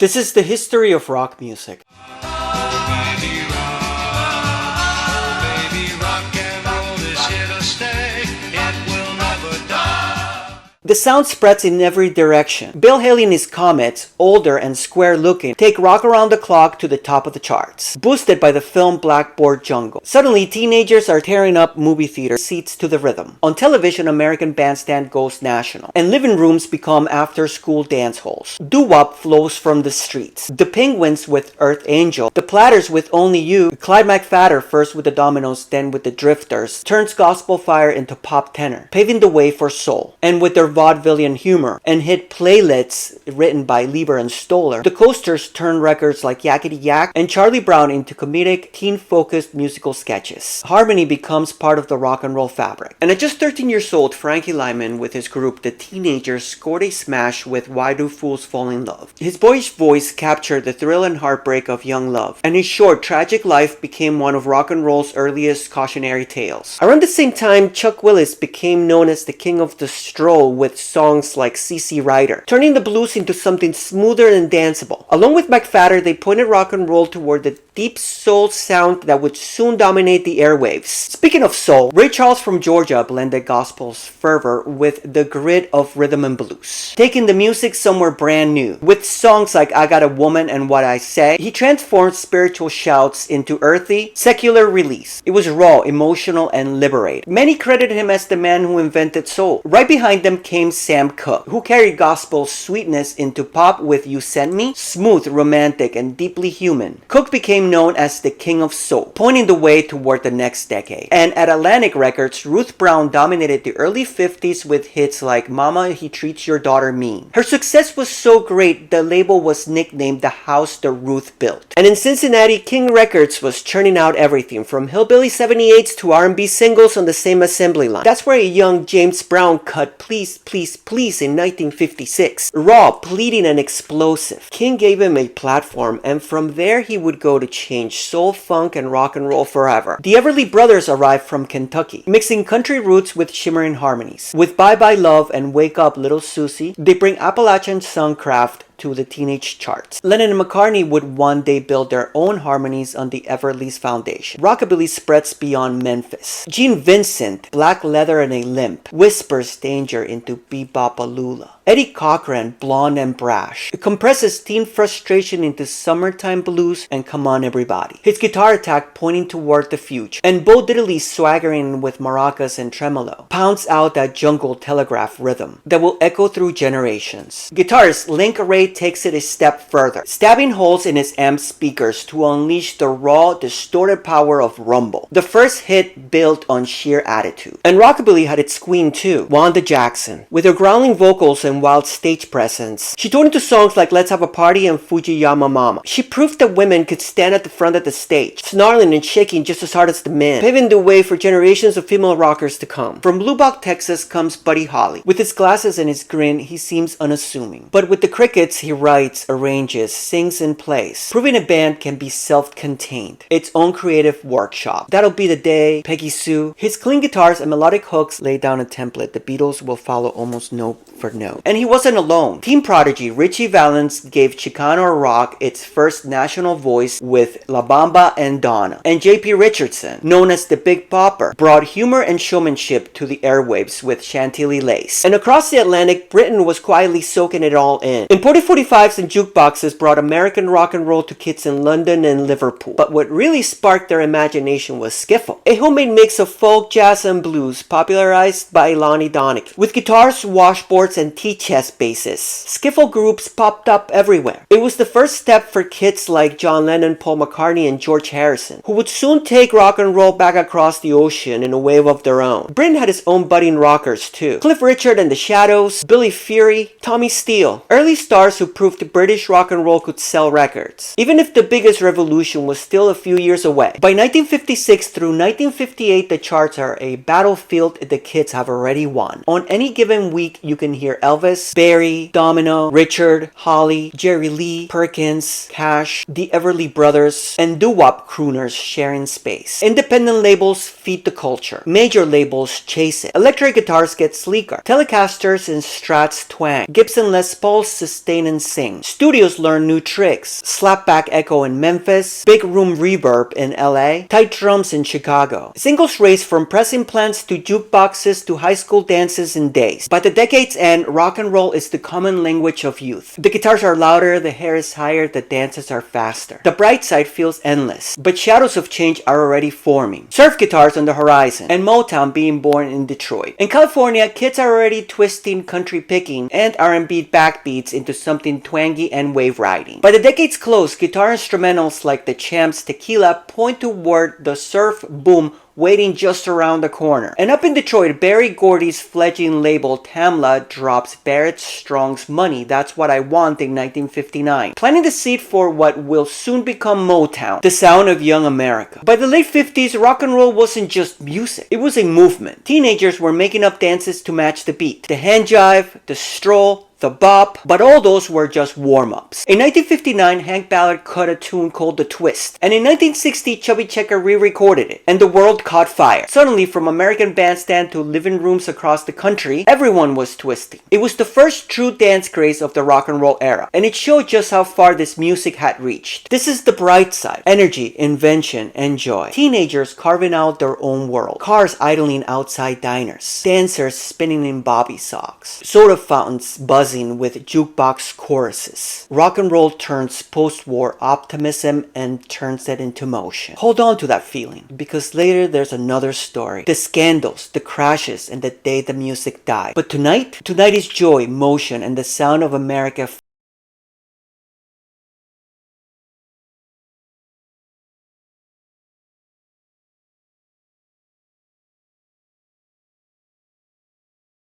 This is the history of rock music. The sound spreads in every direction. Bill Haley and his Comets, older and square looking, take Rock Around the Clock to the top of the charts, boosted by the film Blackboard Jungle. Suddenly, teenagers are tearing up movie theater seats to the rhythm. On television, American Bandstand goes national, and living rooms become after-school dance halls. Doo-wop flows from the streets. The Penguins with Earth Angel, the Platters with Only You, Clyde McPhatter, first with the Dominoes, then with the Drifters, turns gospel fire into pop tenor, paving the way for soul. And with their vaudevillian humor and hit playlists written by Lieber and Stoller, the Coasters turned records like Yakety Yak and Charlie Brown into comedic, teen-focused musical sketches. Harmony becomes part of the rock and roll fabric. And at just 13 years old, Frankie Lymon with his group The Teenagers scored a smash with Why Do Fools Fall in Love. His boyish voice captured the thrill and heartbreak of young love, and his short, tragic life became one of rock and roll's earliest cautionary tales. Around the same time, Chuck Willis became known as the king of the stroll with songs like CC Rider, turning the blues into something smoother and danceable. Along with McPhatter, they pointed rock and roll toward the deep soul sound that would soon dominate the airwaves. Speaking of soul, Ray Charles from Georgia blended gospel's fervor with the grit of rhythm and blues, taking the music somewhere brand new. With songs like I Got a Woman and What I Say, he transformed spiritual shouts into earthy, secular release. It was raw, emotional, and liberating. Many credited him as the man who invented soul. Right behind them came Sam Cooke, who carried gospel sweetness into pop with You Sent Me, smooth, romantic, and deeply human. Cooke became known as the king of soul, pointing the way toward the next decade. And at Atlantic Records, Ruth Brown dominated the early 50s with hits like Mama, He Treats Your Daughter Mean. Her success was so great, the label was nicknamed the house that Ruth built. And in Cincinnati, King Records was churning out everything from Hillbilly 78s to R&B singles on the same assembly line. That's where a young James Brown cut Please, Please, Please in 1956. Raw, pleading, and explosive. King gave him a platform, and from there he would go to change soul, funk, and rock and roll forever. The Everly Brothers arrived from Kentucky, mixing country roots with shimmering harmonies. With Bye Bye Love and Wake Up Little Susie, they bring Appalachian songcraft to the teenage charts. Lennon and McCartney would one day build their own harmonies on the Everly's foundation. Rockabilly spreads beyond Memphis. Gene Vincent, Black Leather and a Limp, whispers danger into Bebopalula. Eddie Cochran, Blonde and Brash, it compresses teen frustration into Summertime Blues and Come On Everybody. His guitar attack pointing toward the future, and Bo Diddley swaggering with maracas and tremolo, pounds out that jungle telegraph rhythm that will echo through generations. Guitarist Link Wray takes it a step further, stabbing holes in his amp speakers to unleash the raw, distorted power of rumble. The first hit built on sheer attitude. And rockabilly had its queen too, Wanda Jackson. With her growling vocals and wild stage presence, she toured into songs like Let's Have a Party and Fujiyama Mama. She proved that women could stand at the front of the stage, snarling and shaking just as hard as the men, paving the way for generations of female rockers to come. From Lubbock, Texas comes Buddy Holly. With his glasses and his grin, he seems unassuming. But with the Crickets, he writes, arranges, sings, and plays, proving a band can be self-contained, its own creative workshop. That'll Be the Day, Peggy Sue. His clean guitars and melodic hooks lay down a template the Beatles will follow almost note for note. And he wasn't alone. Teen prodigy Ritchie Valens gave Chicano rock its first national voice with La Bamba and Donna. And J.P. Richardson, known as the Big Bopper, brought humor and showmanship to the airwaves with Chantilly Lace. And across the Atlantic, Britain was quietly soaking it all in. Imported 45s and jukeboxes brought American rock and roll to kids in London and Liverpool. But what really sparked their imagination was skiffle, a homemade mix of folk, jazz, and blues popularized by Lonnie Donegan. With guitars, washboards, and tea-chest basses, skiffle groups popped up everywhere. It was the first step for kids like John Lennon, Paul McCartney, and George Harrison, who would soon take rock and roll back across the ocean in a wave of their own. Britain had its own budding rockers too. Cliff Richard and the Shadows, Billy Fury, Tommy Steele. Early stars who proved British rock and roll could sell records, even if the biggest revolution was still a few years away. By 1956 through 1958, the charts are a battlefield the kids have already won. On any given week, you can hear Elvis, Barry, Domino, Richard, Holly, Jerry Lee, Perkins, Cash, the Everly Brothers, and doo-wop crooners sharing space. Independent labels feed the culture. Major labels chase it. Electric guitars get sleeker. Telecasters and Strats twang. Gibson Les Pauls sustain explain and sing. Studios learn new tricks. Slapback echo in Memphis, big room reverb in LA, tight drums in Chicago. Singles race from pressing plants to jukeboxes to high school dances in days. By the decade's end, rock and roll is the common language of youth. The guitars are louder, the hair is higher, the dances are faster. The bright side feels endless, but shadows of change are already forming. Surf guitars on the horizon, and Motown being born in Detroit. In California, kids are already twisting country picking and R&B backbeats into something twangy and wave riding. By the decade's close, guitar instrumentals like the Champs' Tequila point toward the surf boom waiting just around the corner. And up in Detroit, Berry Gordy's fledgling label Tamla drops Barrett Strong's Money, That's What I Want in 1959, planting the seed for what will soon become Motown, the sound of young America. By the late 50s, rock and roll wasn't just music, it was a movement. Teenagers were making up dances to match the beat. The hand jive, the stroll, the bop, but all those were just warm-ups. In 1959, Hank Ballard cut a tune called The Twist, and in 1960, Chubby Checker re-recorded it, and the world caught fire. Suddenly, from American Bandstand to living rooms across the country, everyone was twisting. It was the first true dance craze of the rock and roll era, and it showed just how far this music had reached. This is the bright side: energy, invention, and joy. Teenagers carving out their own world. Cars idling outside diners. Dancers spinning in bobby socks. Soda fountains buzzing with jukebox choruses. Rock and roll turns post-war optimism and turns it into motion. Hold on to that feeling, because later there's another story. The scandals, the crashes, and the day the music died. But tonight is joy, motion, and the sound of America